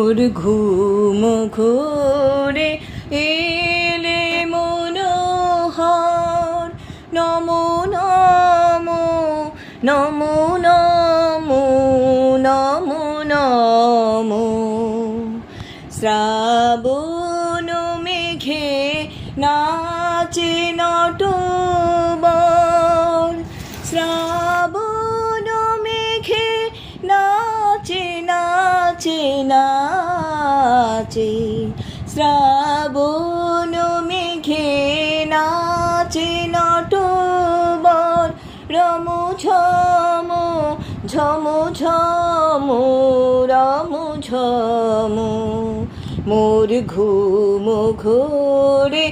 মোর ঘুম ঘোরে এলে মনোহর নমো নমো নমো নমো নমো নমো শ্রাবণ মেঘে নাচে নটবর শ্রাবণ মেঘে নাচে নাচে নাচে শ্রাবণ মেঘে নাচে নটবর রম ঝম ঝম ঝম রম ঝম মোর ঘুম ঘোরে